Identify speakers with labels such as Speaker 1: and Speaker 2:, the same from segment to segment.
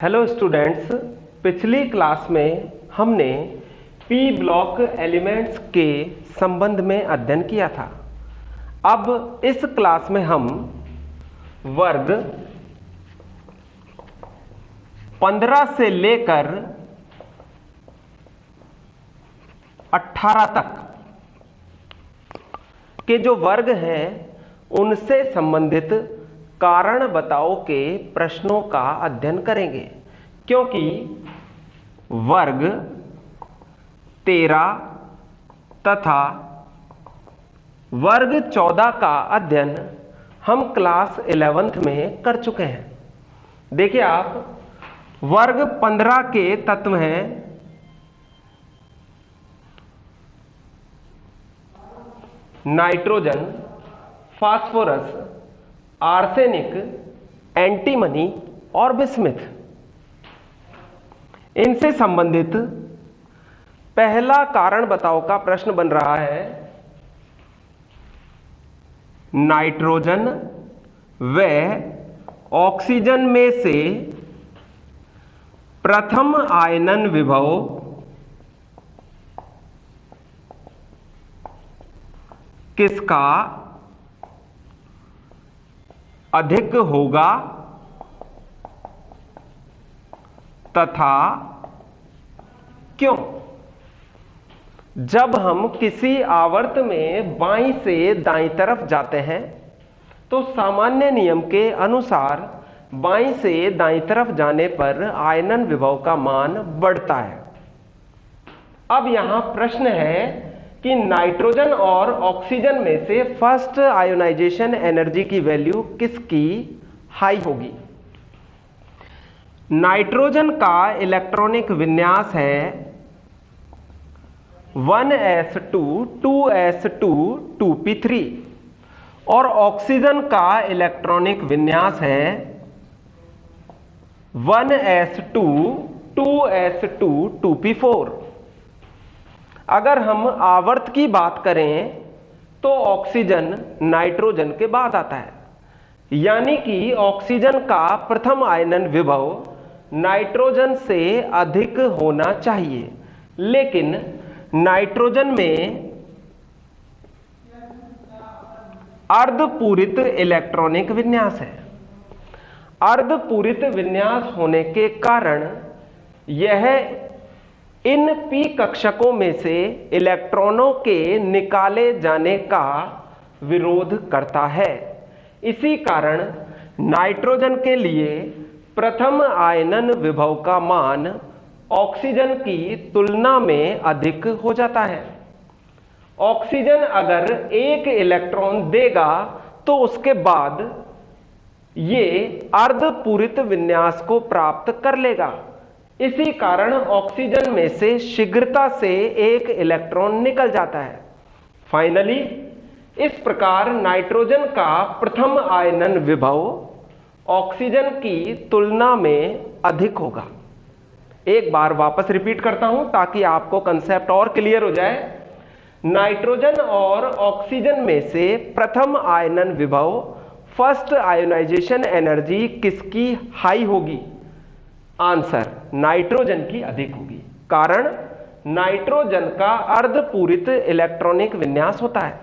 Speaker 1: Hello students, पिछली class में हमने पी ब्लॉक एलिमेंट्स के संबंध में अध्ययन किया था। अब इस क्लास में हम वर्ग 15 से लेकर 18 तक के जो वर्ग हैं उनसे संबंधित कारण बताओ के प्रश्नों का अध्ययन करेंगे, क्योंकि वर्ग 13 तथा वर्ग 14 का अध्ययन हम क्लास 11th में कर चुके हैं। देखिए आप, वर्ग 15 के तत्व हैं नाइट्रोजन, फास्फोरस, आर्सेनिक, एंटीमनी और बिस्मिथ। इनसे संबंधित पहला कारण बताओ का प्रश्न बन रहा है नाइट्रोजन व ऑक्सीजन में से प्रथम आयनन विभव किसका अधिक होगा तथा क्यों। जब हम किसी आवर्त में बाईं से दाईं तरफ जाते हैं तो सामान्य नियम के अनुसार बाईं से दाईं तरफ जाने पर आयनन विभव का मान बढ़ता है। अब यहां प्रश्न है कि नाइट्रोजन और ऑक्सीजन में से फर्स्ट आयोनाइजेशन एनर्जी की वैल्यू किसकी हाई होगी। नाइट्रोजन का इलेक्ट्रॉनिक विन्यास है 1s2 2s2 2p3 और ऑक्सीजन का इलेक्ट्रॉनिक विन्यास है 1s2 2s2 2p4। अगर हम आवर्त की बात करें तो ऑक्सीजन नाइट्रोजन के बाद आता है, यानी कि ऑक्सीजन का प्रथम आयनन विभव नाइट्रोजन से अधिक होना चाहिए, लेकिन नाइट्रोजन में अर्धपूरित इलेक्ट्रॉनिक विन्यास है। अर्धपूरित विन्यास होने के कारण यह इन पी कक्षकों में से इलेक्ट्रॉनों के निकाले जाने का विरोध करता है। इसी कारण नाइट्रोजन के लिए प्रथम आयनन विभव का मान ऑक्सीजन की तुलना में अधिक हो जाता है। ऑक्सीजन अगर एक इलेक्ट्रॉन देगा तो उसके बाद ये अर्धपूरित विन्यास को प्राप्त कर लेगा। इसी कारण ऑक्सीजन में से शीघ्रता से एक इलेक्ट्रॉन निकल जाता है। फाइनली इस प्रकार नाइट्रोजन का प्रथम आयनन विभव ऑक्सीजन की तुलना में अधिक होगा। एक बार वापस रिपीट करता हूं ताकि आपको कंसेप्ट और क्लियर हो जाए। नाइट्रोजन और ऑक्सीजन में से प्रथम आयनन विभव फर्स्ट आयोनाइजेशन एनर्जी किसकी हाई होगी। आंसर नाइट्रोजन की अधिक होगी, कारण नाइट्रोजन का अर्धपूरित इलेक्ट्रॉनिक विन्यास होता है।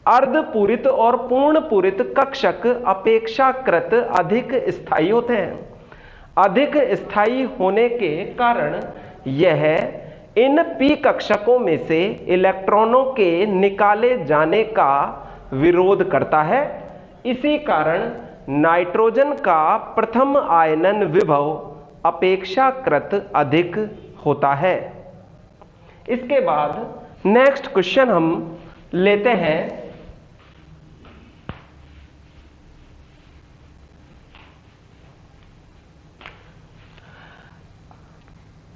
Speaker 1: अर्धपूरित और पूर्ण पूरित कक्षक अपेक्षाकृत अधिक स्थायी होते हैं। अधिक स्थायी होने के कारण यह इन पी कक्षकों में से इलेक्ट्रॉनों के निकाले जाने का विरोध करता है। इसी कारण नाइट्रोजन का प्रथम आयनन विभव अपेक्षाकृत अधिक होता है। इसके बाद नेक्स्ट क्वेश्चन हम लेते हैं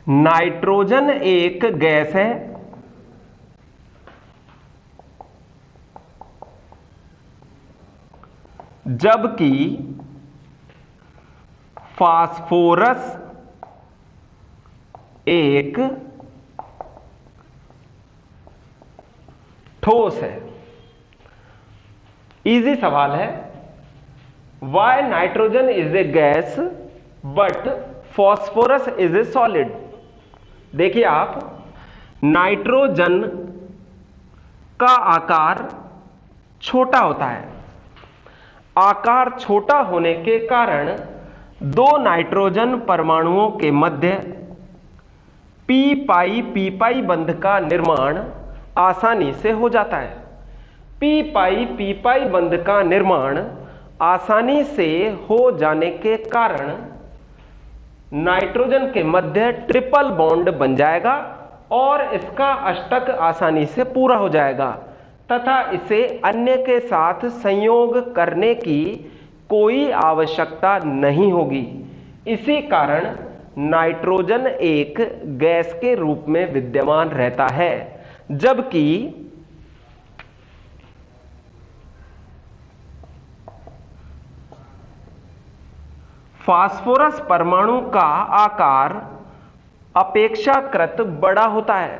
Speaker 1: नाइट्रोजन एक गैस है जबकि फास्फोरस एक ठोस है। इजी सवाल है, why nitrogen is a gas but phosphorus is a solid. देखिए आप, नाइट्रोजन का आकार छोटा होता है। आकार छोटा होने के कारण दो नाइट्रोजन परमाणुओं के मध्य पी पाई बंध का निर्माण आसानी से हो जाता है। पी पाई बंध का निर्माण आसानी से हो जाने के कारण नाइट्रोजन के मध्य ट्रिपल बॉन्ड बन जाएगा और इसका अष्टक आसानी से पूरा हो जाएगा तथा इसे अन्य के साथ संयोग करने की कोई आवश्यकता नहीं होगी। इसी कारण नाइट्रोजन एक गैस के रूप में विद्यमान रहता है, जबकि फास्फोरस परमाणु का आकार अपेक्षाकृत बड़ा होता है।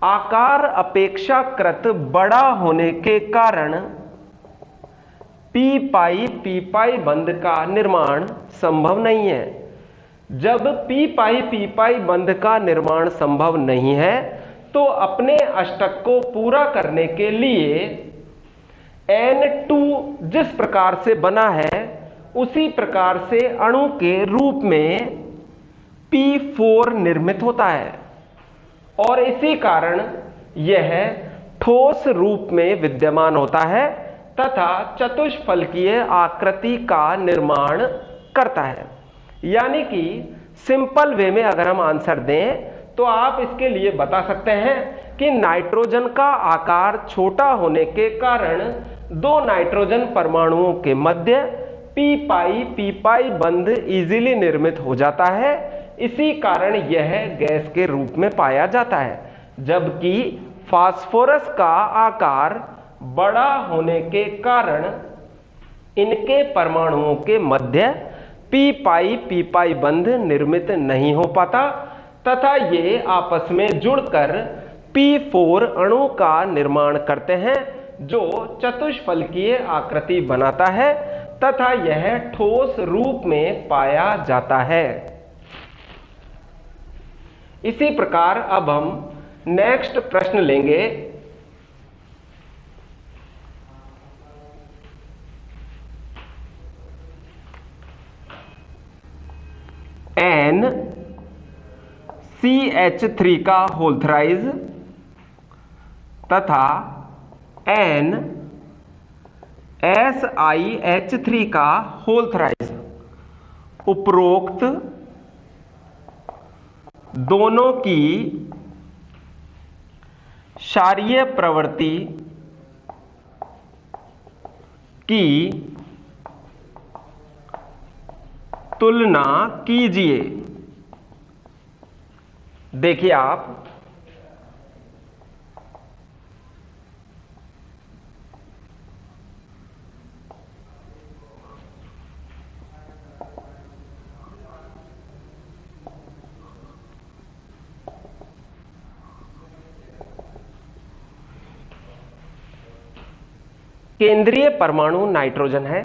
Speaker 1: आकार अपेक्षाकृत बड़ा होने के कारण पी पाई बंध का निर्माण संभव नहीं है। जब पी पाई बंध का निर्माण संभव नहीं है तो अपने अष्टक को पूरा करने के लिए N2 जिस प्रकार से बना है उसी प्रकार से अणु के रूप में P4 निर्मित होता है और इसी कारण यह ठोस रूप में विद्यमान होता है तथा चतुष्फलकीय आकृति का निर्माण करता है। यानी कि सिंपल वे में अगर हम आंसर दें तो आप इसके लिए बता सकते हैं कि नाइट्रोजन का आकार छोटा होने के कारण दो नाइट्रोजन परमाणुओं के मध्य पी पाई बंध इजीली निर्मित हो जाता है। इसी कारण यह गैस के रूप में पाया जाता है, जबकि फास्फोरस का आकार बड़ा होने के कारण इनके परमाणुओं के मध्य पी पाई बंध निर्मित नहीं हो पाता तथा ये आपस में जुड़कर P4 अणु का निर्माण करते हैं जो चतुष्फलकीय आकृति बनाता है तथा यह ठोस रूप में पाया जाता है। इसी प्रकार अब हम नेक्स्ट प्रश्न लेंगे। NCH3 का होल थ्राइज तथा NSiH3 का होल थ्राइज उपरोक्त दोनों की क्षारीय प्रवृत्ति की तुलना कीजिए। देखिए आप, केंद्रीय परमाणु नाइट्रोजन है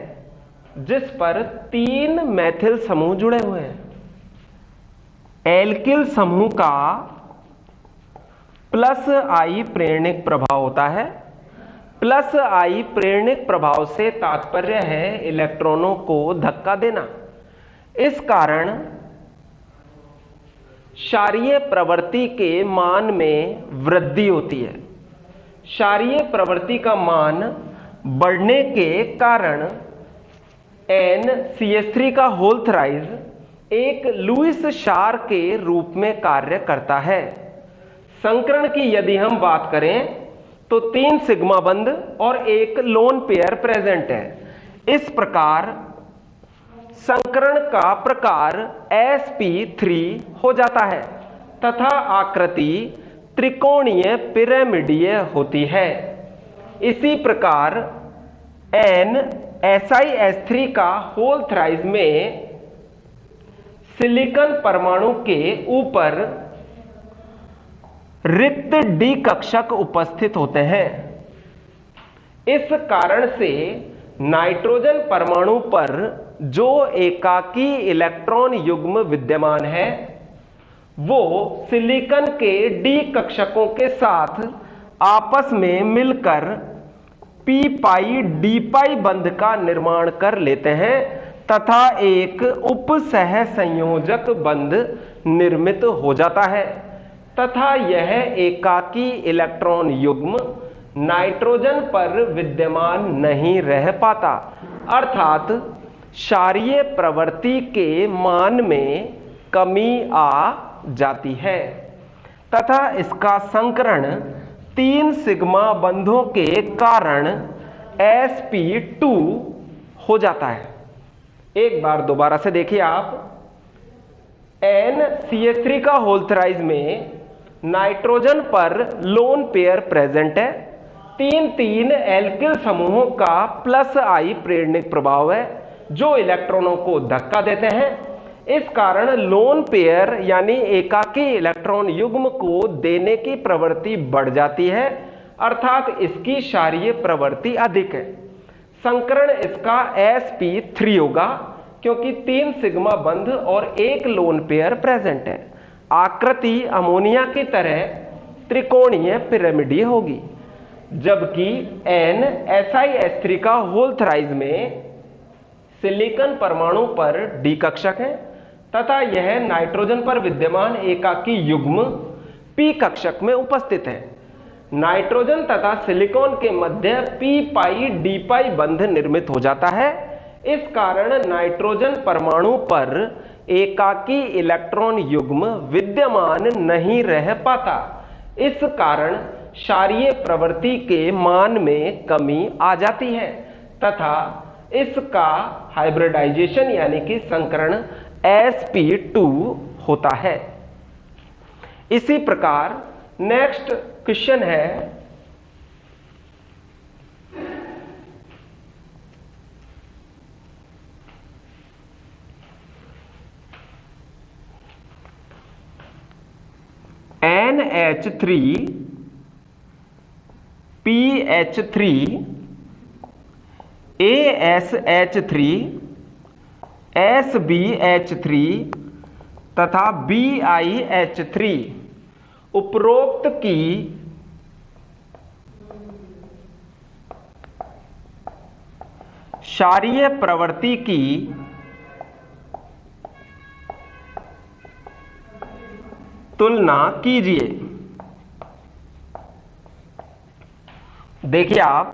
Speaker 1: जिस पर 3 मैथिल समूह जुड़े हुए हैं। एल्किल समूह का +I प्रेरणिक प्रभाव होता है। +I प्रेरणिक प्रभाव से तात्पर्य है इलेक्ट्रॉनों को धक्का देना। इस कारण क्षारीय प्रवृत्ति के मान में वृद्धि होती है। क्षारीय प्रवृत्ति का मान बढ़ने के कारण NCH3 का होल थ्राइज एक लुईस क्षार के रूप में कार्य करता है। संकरण की यदि हम बात करें तो 3 सिग्मा बंध और एक लोन पेयर प्रेजेंट है। इस प्रकार संकरण का प्रकार sp3 हो जाता है तथा आकृति त्रिकोणीय पिरामिडीय होती है। इसी प्रकार NSiH3 का होल थ्राइज में सिलिकॉन परमाणु के ऊपर रिक्त डी कक्षक उपस्थित होते हैं। इस कारण से नाइट्रोजन परमाणु पर जो एकाकी इलेक्ट्रॉन युग्म विद्यमान है वो सिलिकॉन के डी कक्षकों के साथ आपस में मिलकर पी पाई डी पाई बंध का निर्माण कर लेते हैं तथा एक उपसह संयोजक बंध निर्मित हो जाता है तथा यह एकाकी इलेक्ट्रॉन युग्म नाइट्रोजन पर विद्यमान नहीं रह पाता, अर्थात क्षारीय प्रवृत्ति के मान में कमी आ जाती है तथा इसका संकरण 3 सिग्मा बंधों के कारण sp2 हो जाता है। एक बार दोबारा से देखिए आप, NCH3 का होल थराइज में नाइट्रोजन पर लोन पेयर प्रेजेंट है, 3 एल्किल समूहों का +I प्रेरणिक प्रभाव है जो इलेक्ट्रॉनों को धक्का देते हैं। इस कारण लोन पेयर यानी एकाकी इलेक्ट्रॉन युग्म को देने की प्रवृत्ति बढ़ जाती है, अर्थात इसकी क्षारीय प्रवृत्ति अधिक है। संकरण इसका sp3 होगा क्योंकि 3 सिग्मा बंध और एक लोन पेयर प्रेजेंट है। आकृति अमोनिया की तरह त्रिकोणीय पिरामिडीय होगी, जबकि NSiH3 का होल थराइज में सिलिकॉन परमाणु पर डी कक्षक है तथा यह नाइट्रोजन पर विद्यमान एकाकी युग्म पी कक्षक में उपस्थित है। नाइट्रोजन तथा सिलिकॉन के मध्य पी पाई डी पाई बंध निर्मित हो जाता है। इस कारण नाइट्रोजन परमाणु पर एकाकी इलेक्ट्रॉन युग्म विद्यमान नहीं रह पाता। इस कारण क्षारीय प्रवृत्ति के मान में कमी आ जाती है तथा इसका हाइब्रिडाइजेशन यानी कि संकरण sp2 होता है। इसी प्रकार नेक्स्ट क्वेश्चन है NH3 PH3 ASH3 SBH3 तथा BiH3 उपरोक्त की क्षारीय प्रवृत्ति की तुलना कीजिए। देखिए आप,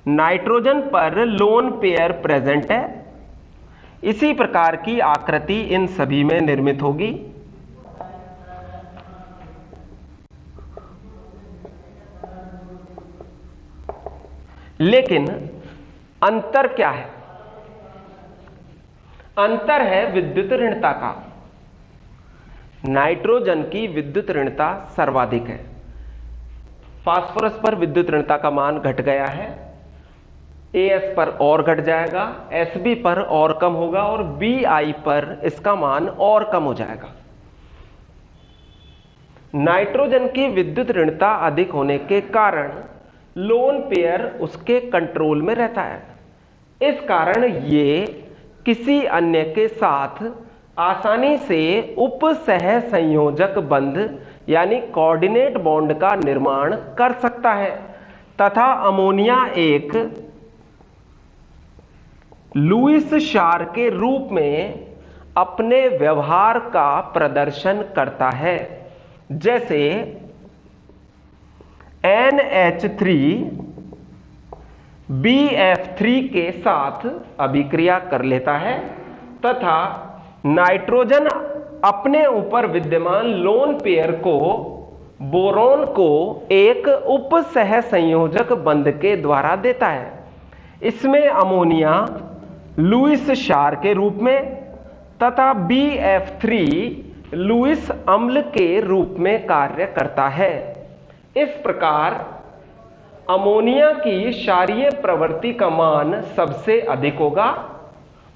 Speaker 1: नाइट्रोजन पर लोन पेयर प्रेजेंट है, इसी प्रकार की आकृति इन सभी में निर्मित होगी। लेकिन अंतर क्या है? अंतर है विद्युत ऋणता का। नाइट्रोजन की विद्युत ऋणता सर्वाधिक है। फास्फोरस पर विद्युत ऋणता का मान घट गया है, As पर और घट जाएगा, Sb पर और कम होगा और Bi पर इसका मान और कम हो जाएगा। नाइट्रोजन की विद्युत ऋणता अधिक होने के कारण लोन पेयर उसके कंट्रोल में रहता है। इस कारण ये किसी अन्य के साथ आसानी से उपसह संयोजक बंध यानी कोऑर्डिनेट बॉन्ड का निर्माण कर सकता है तथा अमोनिया एक लुईस क्षार के रूप में अपने व्यवहार का प्रदर्शन करता है। जैसे NH3 BF3 के साथ अभिक्रिया कर लेता है तथा नाइट्रोजन अपने ऊपर विद्यमान लोन पेयर को बोरोन को एक उपसह संयोजक बंध के द्वारा देता है। इसमें अमोनिया लुईस क्षार के रूप में तथा BF3 लुईस अम्ल के रूप में कार्य करता है। इस प्रकार अमोनिया की क्षारीय प्रवृत्ति का मान सबसे अधिक होगा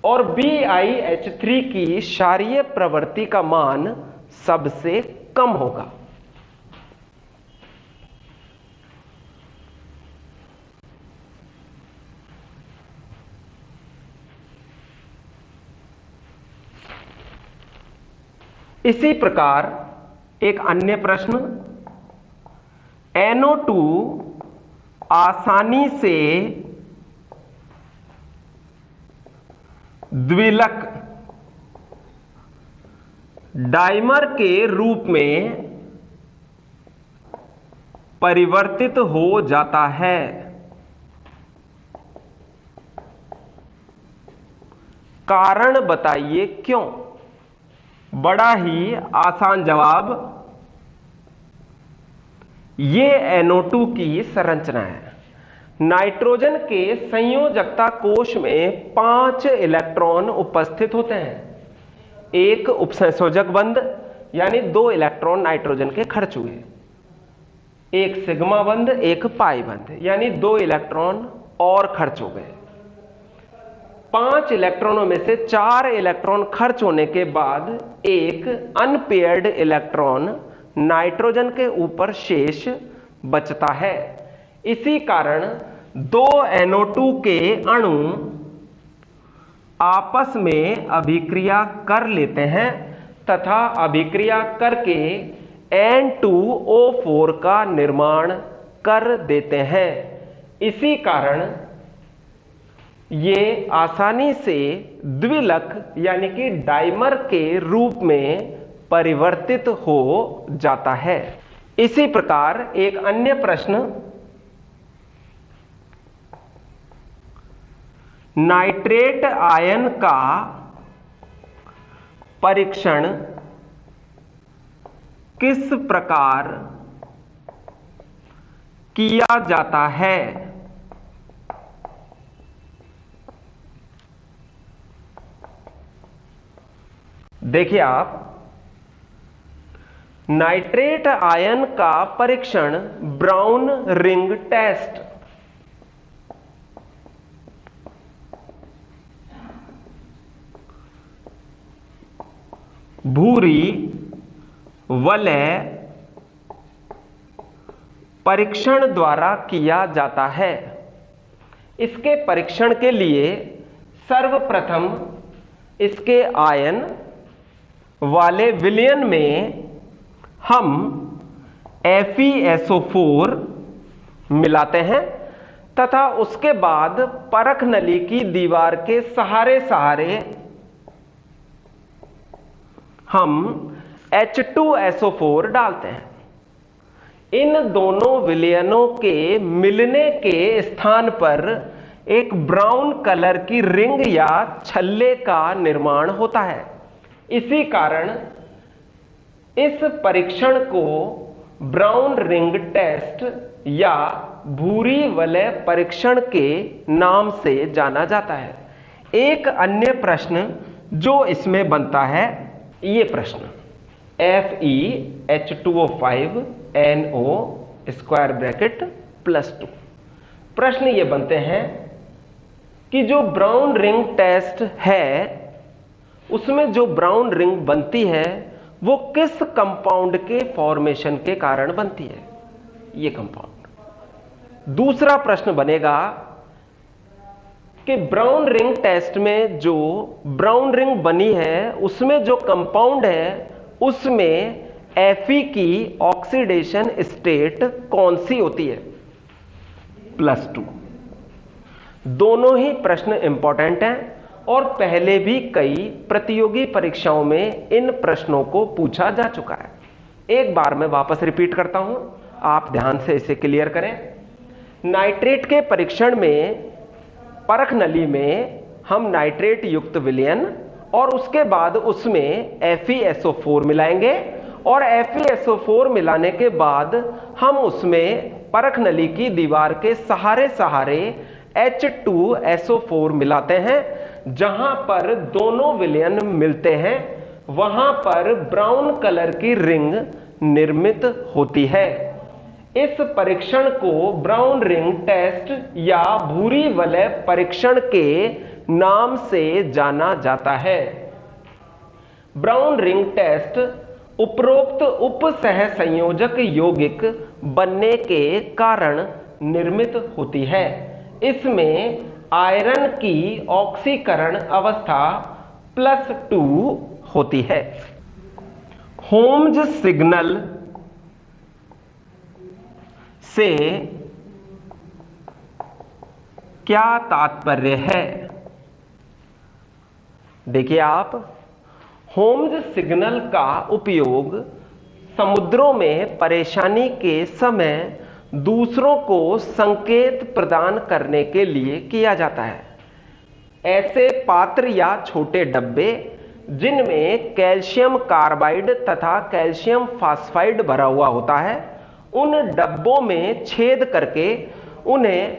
Speaker 1: और BiH3 की क्षारीय प्रवृत्ति का मान सबसे कम होगा। इसी प्रकार एक अन्य प्रश्न, NO2 आसानी से द्विलक डाइमर के रूप में परिवर्तित हो जाता है। कारण बताइए क्यों? बड़ा ही आसान जवाब, ये NO2 की संरचना है। नाइट्रोजन के संयोजकता कोश में 5 इलेक्ट्रॉन उपस्थित होते हैं। एक उपसंयोजक बंध यानी 2 इलेक्ट्रॉन नाइट्रोजन के खर्च हुए, एक सिग्मा बंध, एक पाई बंध यानी 2 इलेक्ट्रॉन और खर्च हो गए। 5 इलेक्ट्रॉनों में से 4 इलेक्ट्रॉन खर्च होने के बाद एक अनपेयर्ड इलेक्ट्रॉन नाइट्रोजन के ऊपर शेष बचता है। इसी कारण 2 NO2 के अणु आपस में अभिक्रिया कर लेते हैं तथा अभिक्रिया करके N2O4 का निर्माण कर देते हैं। इसी कारण ये आसानी से द्विलक यानी कि डाइमर के रूप में परिवर्तित हो जाता है। इसी प्रकार एक अन्य प्रश्न, नाइट्रेट आयन का परीक्षण किस प्रकार किया जाता है? देखिए आप, नाइट्रेट आयन का परीक्षण ब्राउन रिंग टेस्ट, भूरी वलय परीक्षण द्वारा किया जाता है। इसके परीक्षण के लिए सर्वप्रथम इसके आयन वाले विलयन में हम FeSO4 मिलाते हैं तथा उसके बाद परख नली की दीवार के सहारे हम H2SO4 डालते हैं। इन दोनों विलयनों के मिलने के स्थान पर एक ब्राउन कलर की रिंग या छल्ले का निर्माण होता है। इसी कारण इस परीक्षण को ब्राउन रिंग टेस्ट या भूरी वलय परीक्षण के नाम से जाना जाता है। एक अन्य प्रश्न जो इसमें बनता है, ये प्रश्न, FeH2O5NO स्क्वायर ब्रैकेट +2। प्रश्न ये बनते हैं कि जो ब्राउन रिंग टेस्ट है उसमें जो ब्राउन रिंग बनती है वो किस कंपाउंड के फॉर्मेशन के कारण बनती है? ये कंपाउंड। दूसरा प्रश्न बनेगा कि ब्राउन रिंग टेस्ट में जो ब्राउन रिंग बनी है उसमें जो कंपाउंड है उसमें Fe की ऑक्सीडेशन स्टेट कौन सी होती है? +2। दोनों ही प्रश्न इंपॉर्टेंट हैं और पहले भी कई प्रतियोगी परीक्षाओं में इन प्रश्नों को पूछा जा चुका है। एक बार मैं वापस रिपीट करता हूं, आप ध्यान से इसे क्लियर करें। नाइट्रेट के परीक्षण में परख नली में हम नाइट्रेट युक्त विलयन और उसके बाद उसमें FeSO4 मिलाएंगे और FeSO4 मिलाने के बाद हम उसमें परख नली की दीवार के सहारे H2SO4 मिलाते हैं। जहां पर दोनों विलयन मिलते हैं वहां पर ब्राउन कलर की रिंग निर्मित होती है। इस परीक्षण को ब्राउन रिंग टेस्ट या भूरी वलय परीक्षण के नाम से जाना जाता है। ब्राउन रिंग टेस्ट उपरोक्त उपसहसंयोजक यौगिक बनने के कारण निर्मित होती है। इसमें आयरन की ऑक्सीकरण अवस्था +2 होती है। होम्स सिग्नल से क्या तात्पर्य है? देखिए आप, होम्स सिग्नल का उपयोग समुद्रों में परेशानी के समय दूसरों को संकेत प्रदान करने के लिए किया जाता है। ऐसे पात्र या छोटे डब्बे जिनमें कैल्शियम कार्बाइड तथा कैल्शियम फास्फाइड भरा हुआ होता है, उन डब्बों में छेद करके उन्हें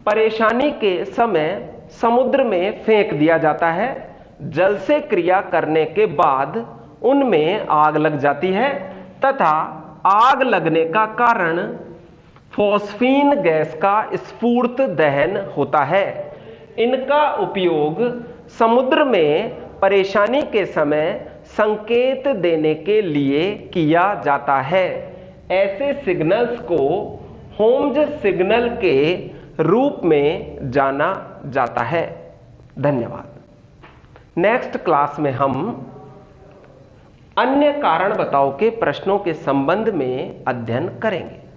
Speaker 1: परेशानी के समय समुद्र में फेंक दिया जाता है। जल से क्रिया करने के बाद उनमें आग लग जाती है तथा आग लगने का कारण फॉस्फीन गैस का स्फूर्त दहन होता है। इनका उपयोग समुद्र में परेशानी के समय संकेत देने के लिए किया जाता है। ऐसे सिग्नल्स को होम्स सिग्नल के रूप में जाना जाता है। धन्यवाद। नेक्स्ट क्लास में हम अन्य कारण बताओ के प्रश्नों के संबंध में अध्ययन करेंगे।